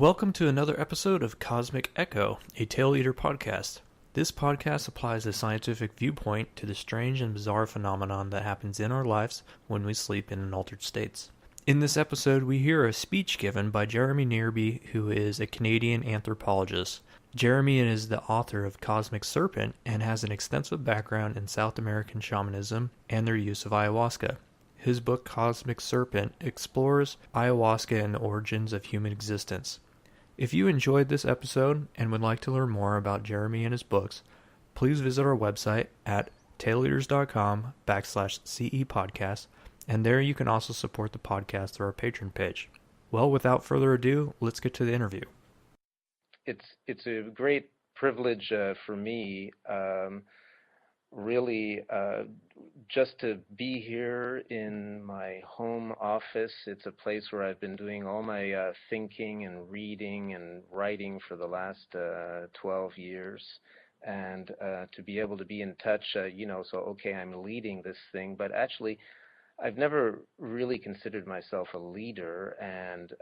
Welcome to another episode of Cosmic Echo, a Tail Eater podcast. This podcast applies a scientific viewpoint to the strange and bizarre phenomenon that happens in our lives when we sleep in altered states. In this episode, we hear a speech given by Jeremy Narby, who is a Canadian anthropologist. Jeremy is the author of Cosmic Serpent and has an extensive background in South American shamanism and their use of ayahuasca. His book, Cosmic Serpent, explores ayahuasca and the origins of human existence. If you enjoyed this episode and would like to learn more about Jeremy and his books, please visit our website at taileaters.com/CE podcast, and there you can also support the podcast through our Patreon page. Well, without further ado, let's get to the interview. It's a great privilege for me, really, just to be here in my home office. It's a place where I've been doing all my thinking and reading and writing for the last 12 years. And to be able to be in touch, so okay, I'm leading this thing, but actually I've never really considered myself a leader and,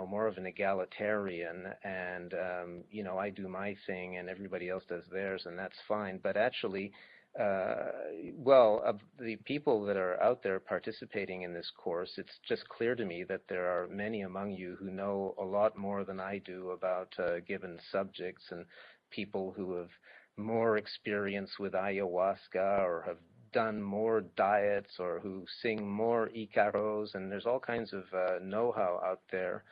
more of an egalitarian and, I do my thing and everybody else does theirs and that's fine. But actually, of the people that are out there participating in this course, it's just clear to me that there are many among you who know a lot more than I do about given subjects, and people who have more experience with ayahuasca or have done more diets or who sing more Icaros, and there's all kinds of know-how out there.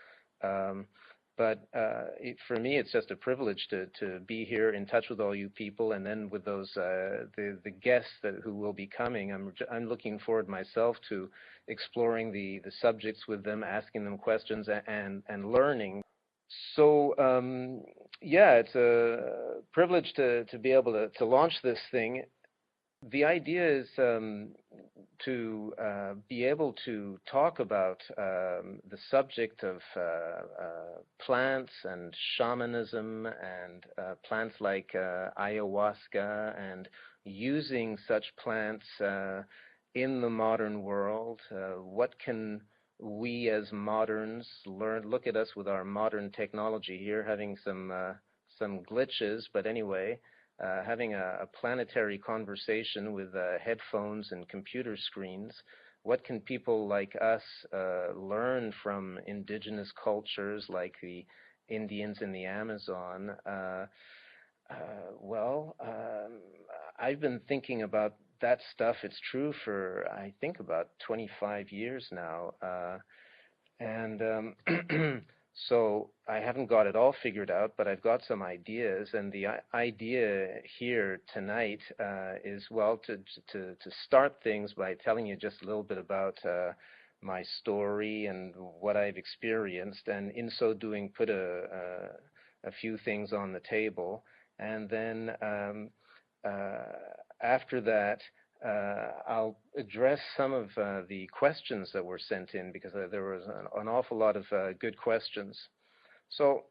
For me, it's just a privilege to be here in touch with all you people, and then with those the guests who will be coming. I'm looking forward myself to exploring the subjects with them, asking them questions, and learning. So it's a privilege to be able to launch this thing. The idea is to be able to talk about the subject of plants and shamanism and plants like ayahuasca, and using such plants in the modern world. What can we as moderns learn? Look at us with our modern technology here, having some glitches, but anyway, having a planetary conversation with headphones and computer screens. What can people like us learn from indigenous cultures like the Indians in the Amazon? I've been thinking about that stuff. It's true for, I think, about 25 years now. So I haven't got it all figured out, but I've got some ideas, and the idea here tonight is, to start things by telling you just a little bit about my story and what I've experienced, and in so doing put a few things on the table. And then after that, I'll address some of the questions that were sent in, because there was an awful lot of good questions. So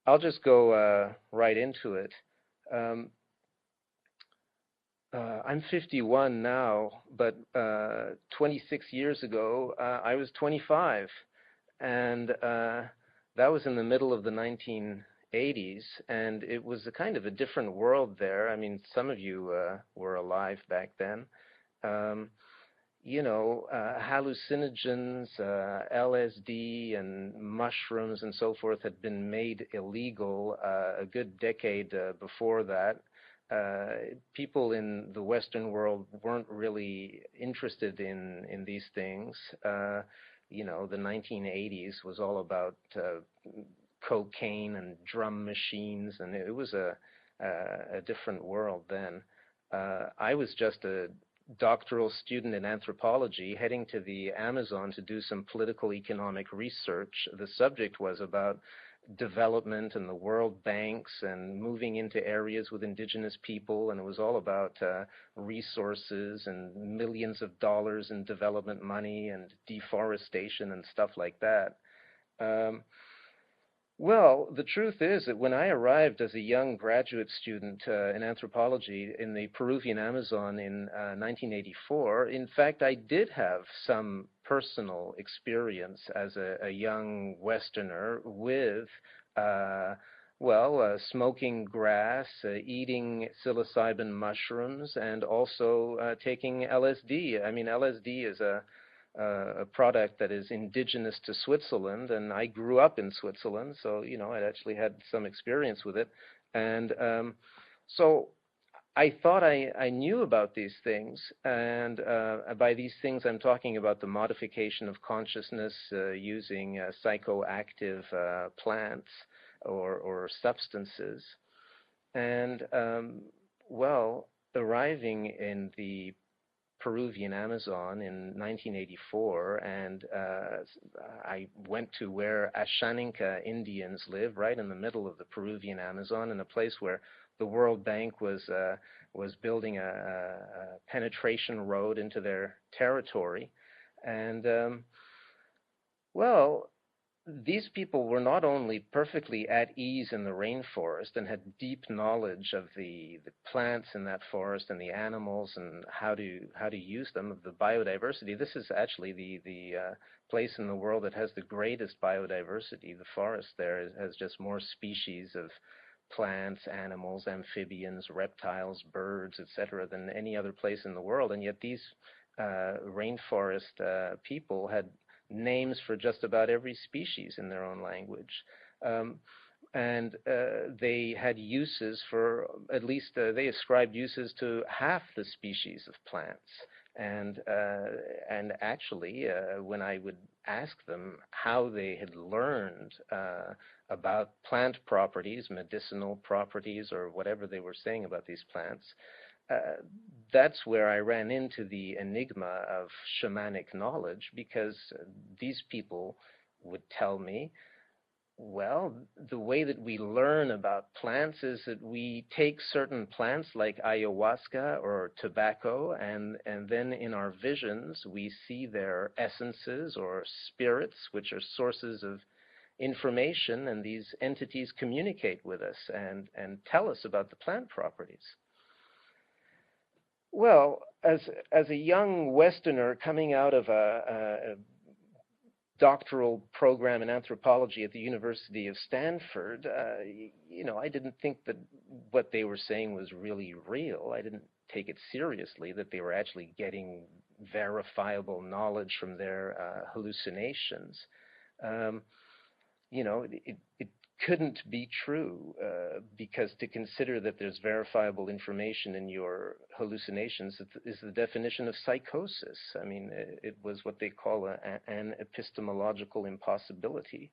I'll just go right into it. I'm 51 now, but 26 years ago I was 25, and that was in the middle of the 1980s, and it was a kind of a different world there. I mean, some of you were alive back then. Hallucinogens, LSD, and mushrooms and so forth had been made illegal a good decade before that. People in the Western world weren't really interested in these things. The 1980s was all about cocaine and drum machines, and it was a different world then. I was just a doctoral student in anthropology heading to the Amazon to do some political economic research. The subject was about development and the world banks and moving into areas with indigenous people, and it was all about resources and millions of dollars in development money and deforestation and stuff like that. The truth is that when I arrived as a young graduate student in anthropology in the Peruvian Amazon in 1984, in fact, I did have some personal experience as a young Westerner with smoking grass, eating psilocybin mushrooms, and also taking LSD. I mean, LSD is a product that is indigenous to Switzerland, and I grew up in Switzerland, so I'd actually had some experience with it, and so I thought I knew about these things, and by these things I'm talking about the modification of consciousness using psychoactive plants or substances. And arriving in the Peruvian Amazon in 1984, and I went to where Ashaninka Indians live, right in the middle of the Peruvian Amazon, in a place where the World Bank was building a penetration road into their territory. And these people were not only perfectly at ease in the rainforest and had deep knowledge of the plants in that forest and the animals and how to use them, of the biodiversity. This is actually the place in the world that has the greatest biodiversity. The forest there has just more species of plants, animals, amphibians, reptiles, birds, etc., than any other place in the world. And yet these rainforest people had names for just about every species in their own language. And they had uses for, at least they ascribed uses to half the species of plants. And actually, when I would ask them how they had learned about plant properties, medicinal properties, or whatever they were saying about these plants, that's where I ran into the enigma of shamanic knowledge, because these people would tell me, well, the way that we learn about plants is that we take certain plants like ayahuasca or tobacco, and then in our visions we see their essences or spirits, which are sources of information, and these entities communicate with us and tell us about the plant properties. Well, as a young Westerner coming out of a doctoral program in anthropology at the University of Stanford, I didn't think that what they were saying was really real. I didn't take it seriously that they were actually getting verifiable knowledge from their hallucinations. It couldn't be true, because to consider that there's verifiable information in your hallucinations is the definition of psychosis. I mean, it was what they call an epistemological impossibility.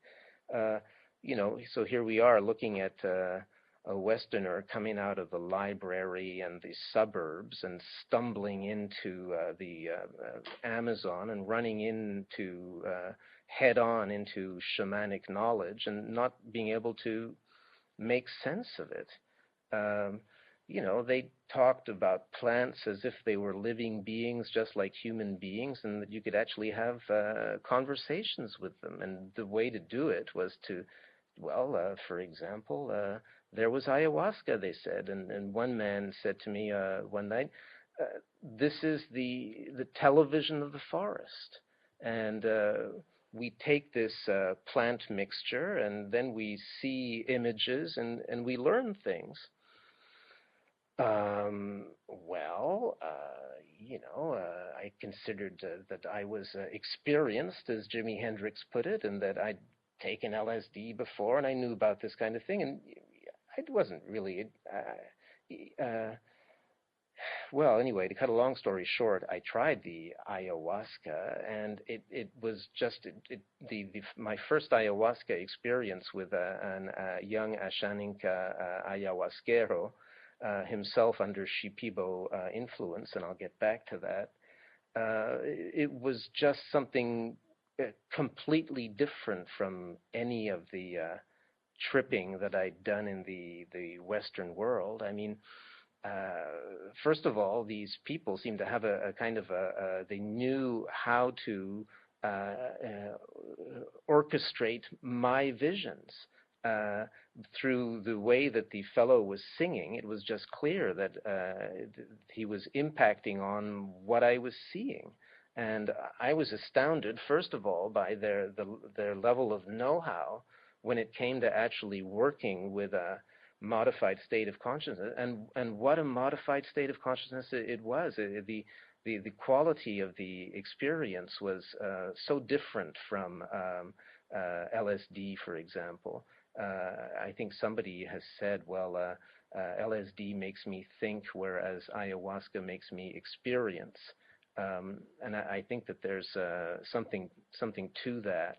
So here we are looking at a Westerner coming out of the library and the suburbs and stumbling into the Amazon and running into head-on into shamanic knowledge and not being able to make sense of it. They talked about plants as if they were living beings just like human beings, and that you could actually have conversations with them. And the way to do it was to, for example, there was ayahuasca, they said. And one man said to me one night, this is the television of the forest. And we take this plant mixture, and then we see images, and we learn things. I considered that I was experienced, as Jimi Hendrix put it, and that I'd taken LSD before, and I knew about this kind of thing, and I wasn't really... anyway, to cut a long story short, I tried the ayahuasca, and it was just my first ayahuasca experience with a young Ashaninka ayahuasquero, himself under Shipibo influence, and I'll get back to that. It was just something completely different from any of the tripping that I'd done in the Western world. I mean, first of all, these people seemed to have a kind of they knew how to orchestrate my visions. Through the way that the fellow was singing, it was just clear that he was impacting on what I was seeing. And I was astounded, first of all, by their level of know-how when it came to actually working with a modified state of consciousness, and what a modified state of consciousness it was. The quality of the experience was so different from LSD, for example. I think somebody has said, well, LSD makes me think, whereas ayahuasca makes me experience. And I think that there's something to that.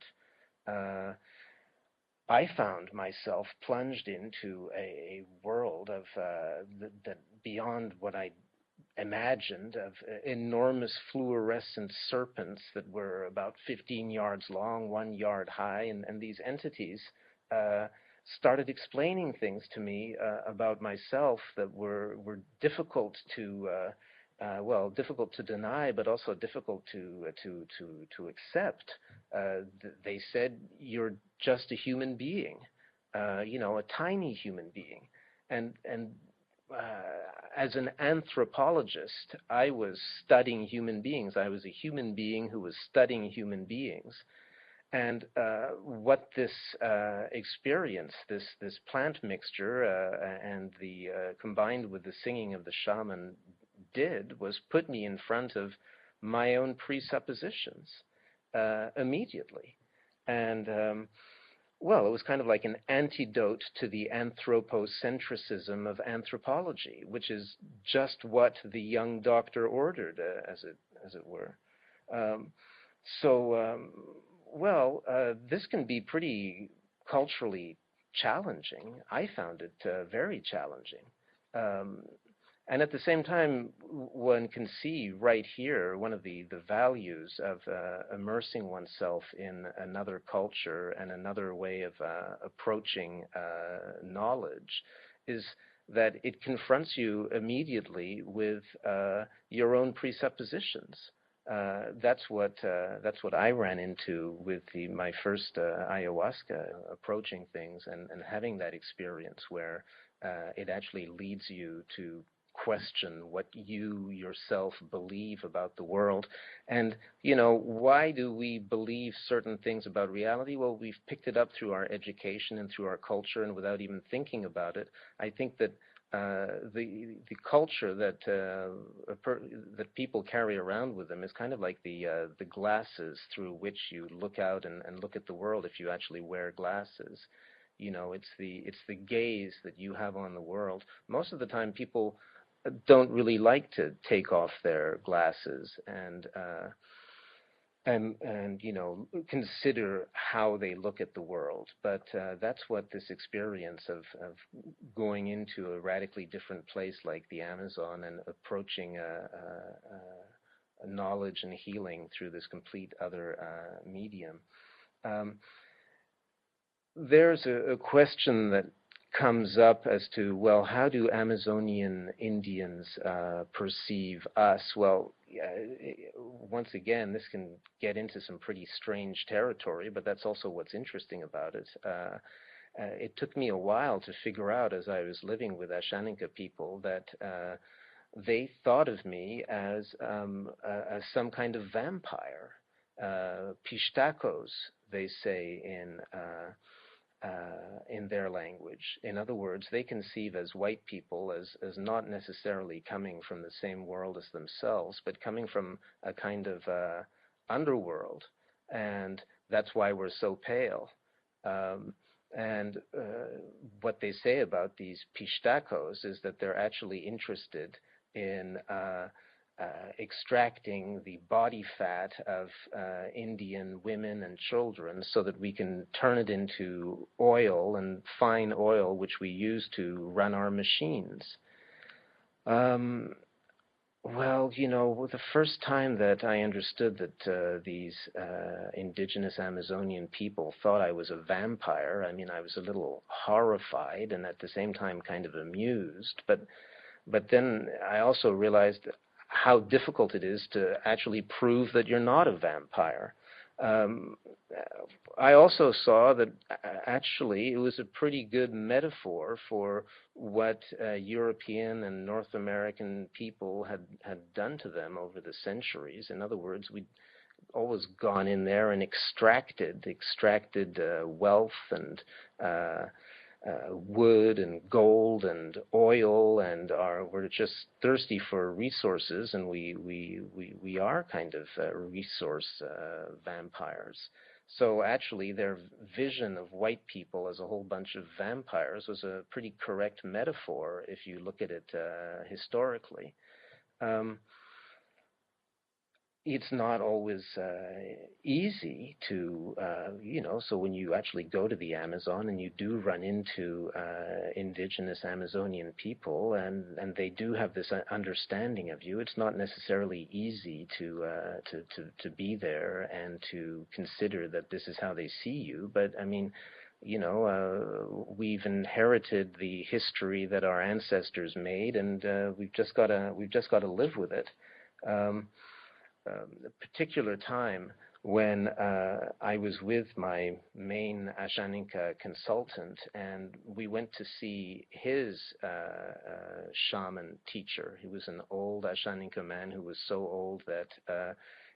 I found myself plunged into a world of that beyond what I imagined, of enormous fluorescent serpents that were about 15 yards long, 1 yard high, and these entities started explaining things to me about myself that were difficult to difficult to deny, but also difficult to accept. They said, "You're just a human being, a tiny human being," and as an anthropologist, I was studying human beings. I was a human being who was studying human beings. And what this experience, this plant mixture, and the combined with the singing of the shaman did, was put me in front of my own presuppositions immediately. And well, it was kind of like an antidote to the anthropocentrism of anthropology, which is just what the young doctor ordered, as it were. This can be pretty culturally challenging. I found it very challenging. And at the same time, one can see right here one of the values of immersing oneself in another culture and another way of approaching knowledge is that it confronts you immediately with your own presuppositions. That's what I ran into with my first ayahuasca, approaching things and having that experience where it actually leads you to question what you yourself believe about the world. And, why do we believe certain things about reality? Well, we've picked it up through our education and through our culture, and without even thinking about it. I think that the culture that that people carry around with them is kind of like the glasses through which you look out and look at the world if you actually wear glasses. It's the gaze that you have on the world. Most of the time, people don't really like to take off their glasses and consider how they look at the world. But that's what this experience of going into a radically different place like the Amazon and approaching a knowledge and healing through this complete other medium. There's a question that comes up as to, well, how do Amazonian Indians perceive us? Well, once again, this can get into some pretty strange territory, but that's also what's interesting about it. It took me a while to figure out, as I was living with Ashaninka people, that they thought of me as some kind of vampire. Pishtacos, they say in their language. In other words, they conceive as white people as not necessarily coming from the same world as themselves, but coming from a kind of underworld, and that's why we're so pale. And what they say about these Pishtacos is that they're actually interested in extracting the body fat of Indian women and children so that we can turn it into oil, and fine oil, which we use to run our machines. Well, the first time that I understood that these indigenous Amazonian people thought I was a vampire, I mean, I was a little horrified and at the same time kind of amused. But then I also realized how difficult it is to actually prove that you're not a vampire. I also saw that actually it was a pretty good metaphor for what European and North American people had done to them over the centuries. In other words, we'd always gone in there and extracted wealth and wood and gold and oil, and we're just thirsty for resources, and we are kind of resource vampires. So actually their vision of white people as a whole bunch of vampires was a pretty correct metaphor if you look at it historically. It's not always easy to, so when you actually go to the Amazon and you do run into indigenous Amazonian people, and they do have this understanding of you, it's not necessarily easy to be there and to consider that this is how they see you. But I mean, we've inherited the history that our ancestors made, and we've just got to live with it. A particular time when I was with my main Ashaninka consultant, and we went to see his shaman teacher. He was an old Ashaninka man who was so old that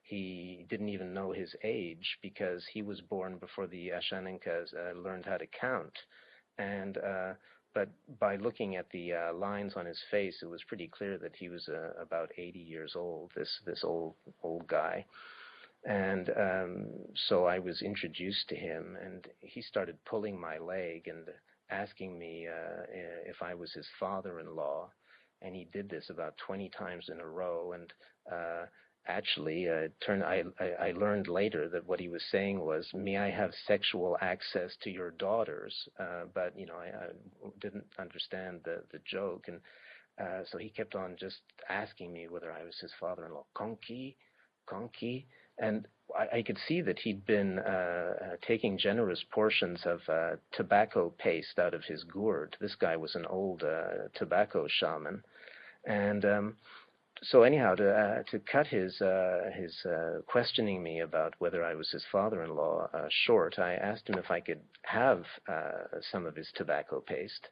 he didn't even know his age, because he was born before the Ashaninkas learned how to count. And but by looking at the lines on his face, it was pretty clear that he was about 80 years old, this old guy. And so I was introduced to him, and he started pulling my leg and asking me if I was his father-in-law. And he did this about 20 times in a row. And actually, I learned later that what he was saying was, "May I have sexual access to your daughters?" But I didn't understand the joke, and so he kept on just asking me whether I was his father-in-law. Konki, konki, and I could see that he'd been taking generous portions of tobacco paste out of his gourd. This guy was an old tobacco shaman, and so anyhow, to cut his questioning me about whether I was his father-in-law short, I asked him if I could have some of his tobacco paste.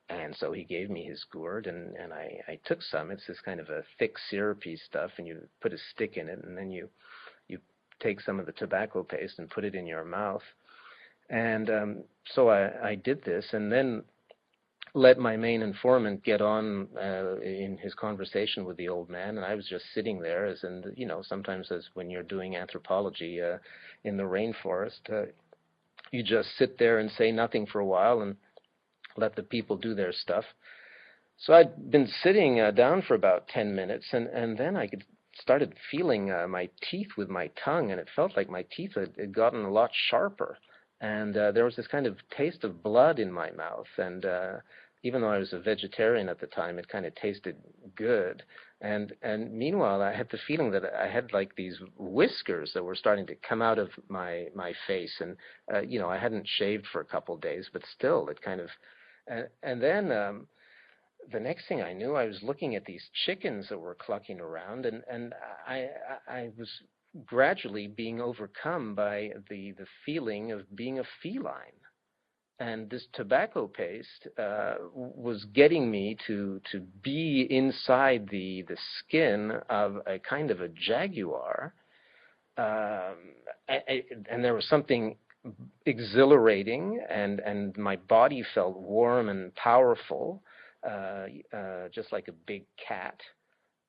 And so he gave me his gourd, and I took some. It's this kind of a thick, syrupy stuff, and you put a stick in it, and then you take some of the tobacco paste and put it in your mouth. And so I did this, and then let my main informant get on in his conversation with the old man, and I was just sitting there, as in, sometimes as when you're doing anthropology in the rainforest, you just sit there and say nothing for a while and let the people do their stuff. So I'd been sitting down for about 10 minutes, and then I started feeling my teeth with my tongue, and it felt like my teeth had gotten a lot sharper. And there was this kind of taste of blood in my mouth, and even though I was a vegetarian at the time, it kind of tasted good. And meanwhile, I had the feeling that I had like these whiskers that were starting to come out of my face, and I hadn't shaved for a couple of days, but still, it kind of. And then the next thing I knew, I was looking at these chickens that were clucking around, and I was gradually being overcome by the feeling of being a feline. And this tobacco paste was getting me to be inside the skin of a kind of a jaguar. And there was something exhilarating, and my body felt warm and powerful, just like a big cat.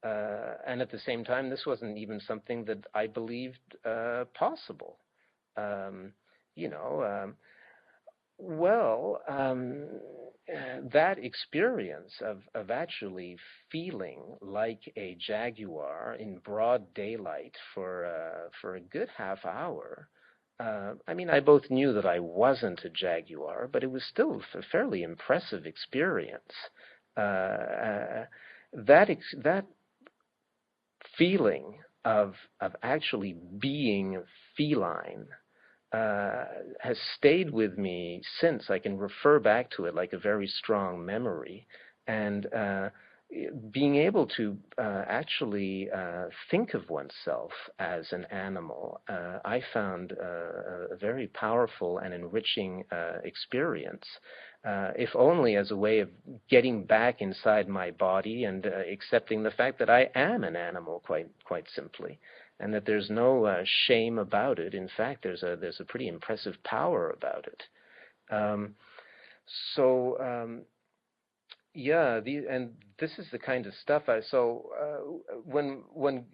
And at the same time, this wasn't even something that I believed possible. That experience of actually feeling like a jaguar in broad daylight for a good half hour, I both knew that I wasn't a jaguar, but it was still a fairly impressive experience. That feeling of actually being feline has stayed with me since. I can refer back to it like a very strong memory. And being able to actually think of oneself as an animal, I found a very powerful and enriching experience, if only as a way of getting back inside my body and accepting the fact that I am an animal, quite simply, and that there's no shame about it. In fact, there's a pretty impressive power about it. Yeah, and this is the kind of stuff when one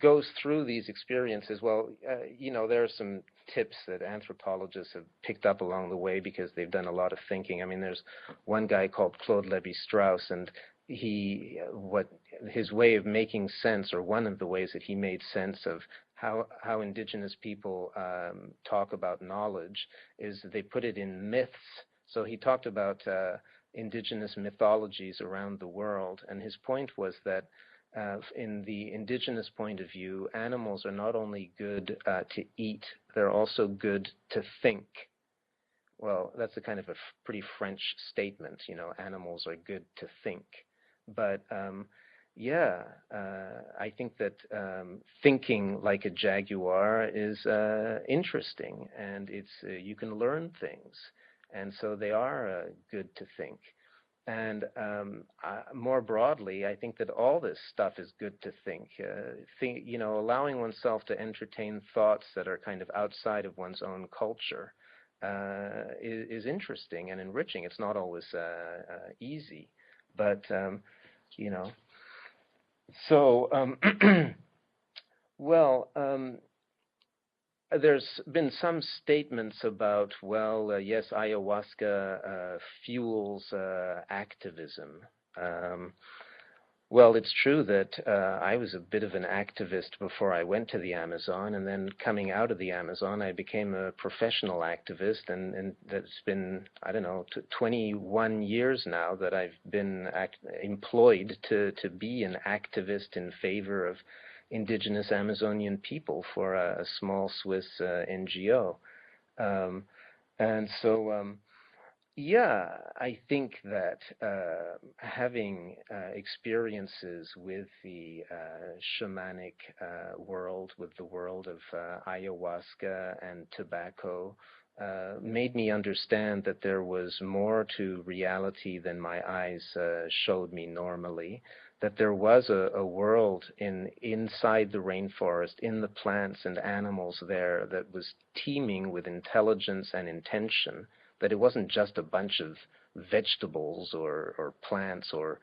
goes through these experiences, well, there are some tips that anthropologists have picked up along the way because they've done a lot of thinking. I mean, there's one guy called Claude Lévi-Strauss, and his way of making sense, or one of the ways that he made sense of how indigenous people talk about knowledge, is they put it in myths. So he talked about indigenous mythologies around the world, and his point was that in the indigenous point of view, animals are not only good to eat, they're also good to think. Well, that's a kind of a pretty French statement, animals are good to think. But I think that thinking like a jaguar is interesting, and you can learn things. And so they are good to think. And more broadly, I think that all this stuff is good to think. Allowing oneself to entertain thoughts that are kind of outside of one's own culture is interesting and enriching. It's not always easy, but there's been some statements about, yes, ayahuasca fuels activism. It's true that I was a bit of an activist before I went to the Amazon, and then coming out of the Amazon, I became a professional activist, and that's been, 21 years now that I've been employed to be an activist in favor of indigenous Amazonian people for a small Swiss NGO. I think that having experiences with the shamanic world, with the world of ayahuasca and tobacco, made me understand that there was more to reality than my eyes showed me normally, that there was a world inside the rainforest, in the plants and animals there, that was teeming with intelligence and intention, that it wasn't just a bunch of vegetables or plants or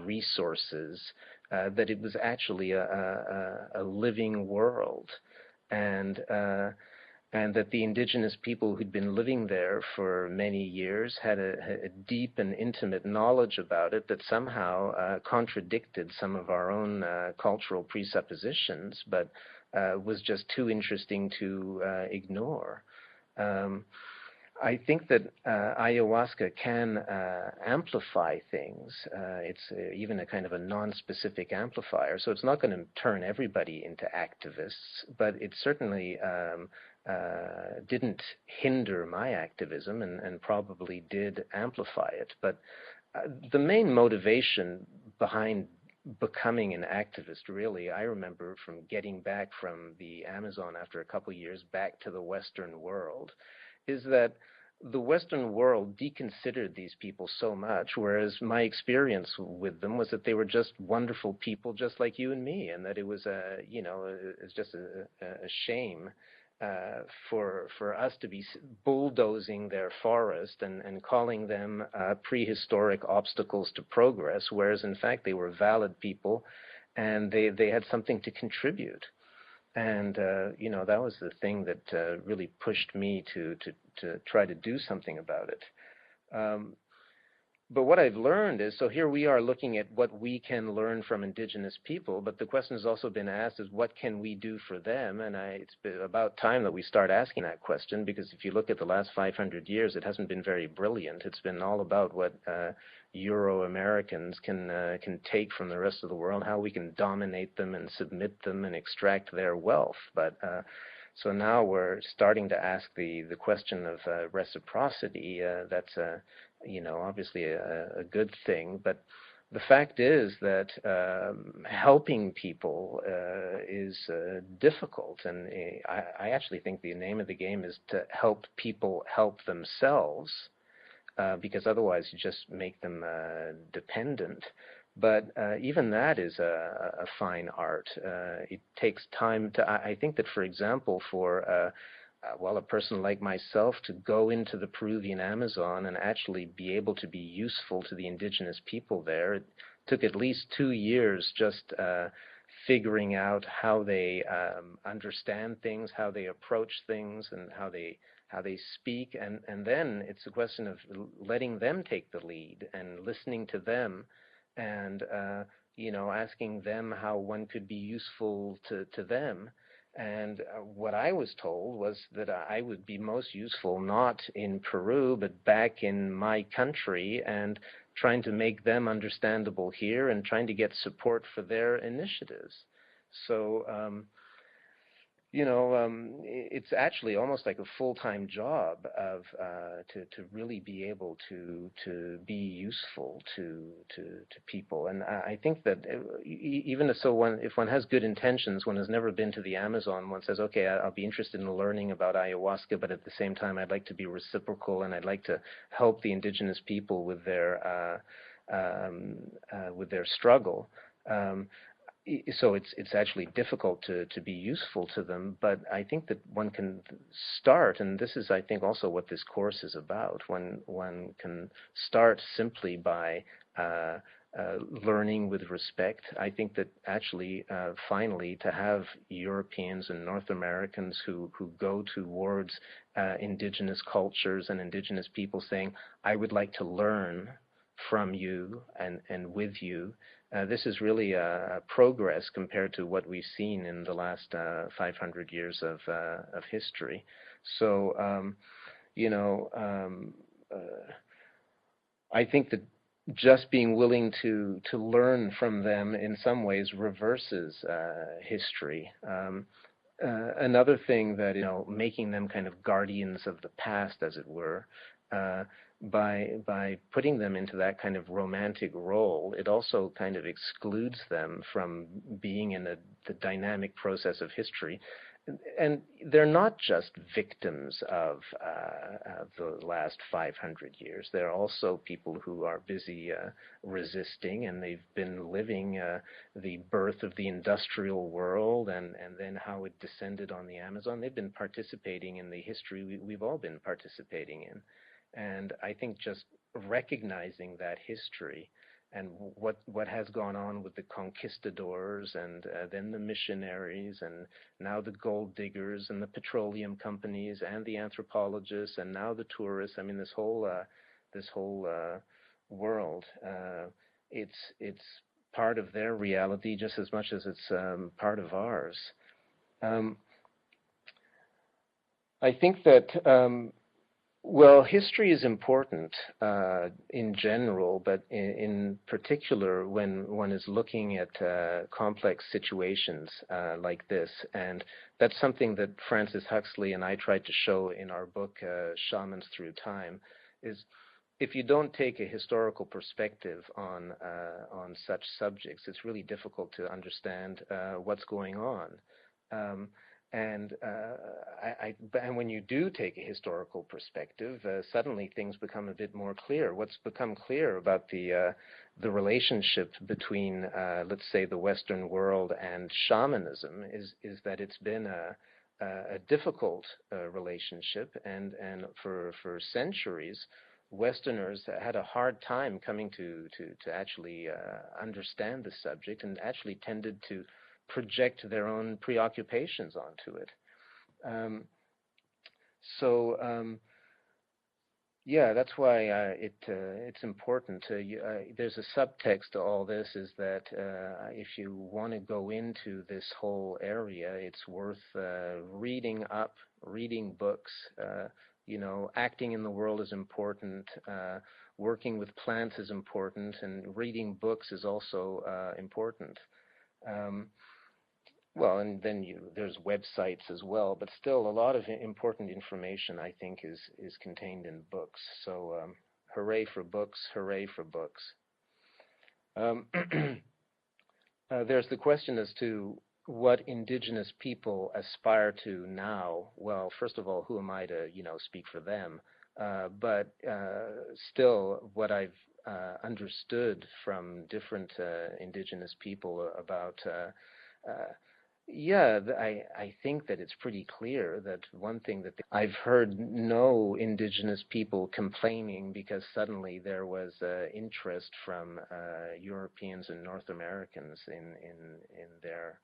resources, that it was actually a living world, and that the indigenous people who'd been living there for many years had a deep and intimate knowledge about it that somehow contradicted some of our own cultural presuppositions, but was just too interesting to ignore. I think that ayahuasca can amplify things. It's even a kind of a non-specific amplifier, so it's not going to turn everybody into activists, but it certainly didn't hinder my activism and probably did amplify it. But the main motivation behind becoming an activist, really, I remember from getting back from the Amazon after a couple of years back to the Western world, is that the Western world deconsidered these people so much, whereas my experience with them was that they were just wonderful people just like you and me, and that it was it's just a shame for us to be bulldozing their forest and calling them prehistoric obstacles to progress, whereas in fact they were valid people and they had something to contribute. And that was the thing that really pushed me to try to do something about it. But what I've learned is, so here we are looking at what we can learn from indigenous people, but the question has also been asked is, what can we do for them? And it's been about time that we start asking that question, because if you look at the last 500 years, it hasn't been very brilliant. It's been all about what Euro-Americans can take from the rest of the world, how we can dominate them and submit them and extract their wealth. But so now we're starting to ask the question of reciprocity. That's obviously a good thing, but the fact is that helping people is difficult, and I actually think the name of the game is to help people help themselves, because otherwise you just make them dependent. But even that is a fine art. It takes time to. I think that, for example, for a person like myself to go into the Peruvian Amazon and actually be able to be useful to the indigenous people there, it took at least 2 years just figuring out how they understand things, how they approach things, and how they speak, and then it's a question of letting them take the lead and listening to them, and asking them how one could be useful to them. And what I was told was that I would be most useful not in Peru, but back in my country, and trying to make them understandable here and trying to get support for their initiatives. So, it's actually almost like a full-time job of to really be able to be useful to people. And I think that even if one has good intentions, one has never been to the Amazon, one says, okay, I'll be interested in learning about ayahuasca, but at the same time I'd like to be reciprocal, and I'd like to help the indigenous people with their struggle. So it's actually difficult to be useful to them, but I think that one can start, and this is, I think, also what this course is about. One can start simply by learning with respect. I think that actually, finally, to have Europeans and North Americans who go towards indigenous cultures and indigenous people saying, I would like to learn from you and with you. This is really a progress compared to what we've seen in the last 500 years of history. So, I think that just being willing to learn from them in some ways reverses history. Another thing that, making them kind of guardians of the past, as it were, by putting them into that kind of romantic role, it also kind of excludes them from being in the dynamic process of history. And they're not just victims of the last 500 years. They're also people who are busy resisting, and they've been living the birth of the industrial world and then how it descended on the Amazon. They've been participating in the history we've all been participating in. And I think just recognizing that history and what has gone on with the conquistadors and then the missionaries and now the gold diggers and the petroleum companies and the anthropologists and now the tourists. I mean, this whole world, it's part of their reality just as much as it's part of ours. I think that history is important in general, but in particular when one is looking at complex situations like this. And that's something that Francis Huxley and I tried to show in our book, Shamans Through Time, is if you don't take a historical perspective on such subjects, it's really difficult to understand what's going on. And when you do take a historical perspective, suddenly things become a bit more clear. What's become clear about the relationship between, let's say, the Western world and shamanism is that it's been a difficult relationship, and for centuries, Westerners had a hard time coming to actually understand the subject, and actually tended to project their own preoccupations onto it. That's why it's important to. There's a subtext to all this, is that if you want to go into this whole area, it's worth reading books. Acting in the world is important. Working with plants is important, and reading books is also important. And then there's websites as well, but still a lot of important information, I think, is contained in books. So hooray for books, hooray for books. Um, there's the question as to what indigenous people aspire to now. Well, first of all, who am I to, speak for them? But still, what I've understood from different indigenous people about yeah, I think that it's pretty clear that one thing that I've heard no indigenous people complaining because suddenly there was interest from Europeans and North Americans in their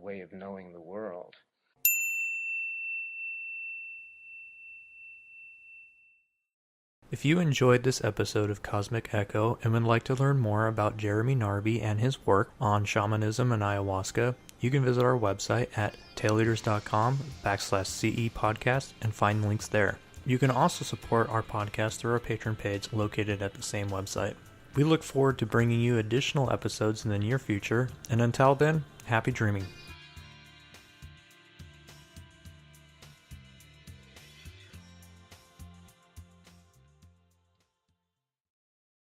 way of knowing the world. If you enjoyed this episode of Cosmic Echo and would like to learn more about Jeremy Narby and his work on shamanism and ayahuasca, you can visit our website at taileaters.com/CE podcast and find links there. You can also support our podcast through our Patreon page located at the same website. We look forward to bringing you additional episodes in the near future, and until then, happy dreaming.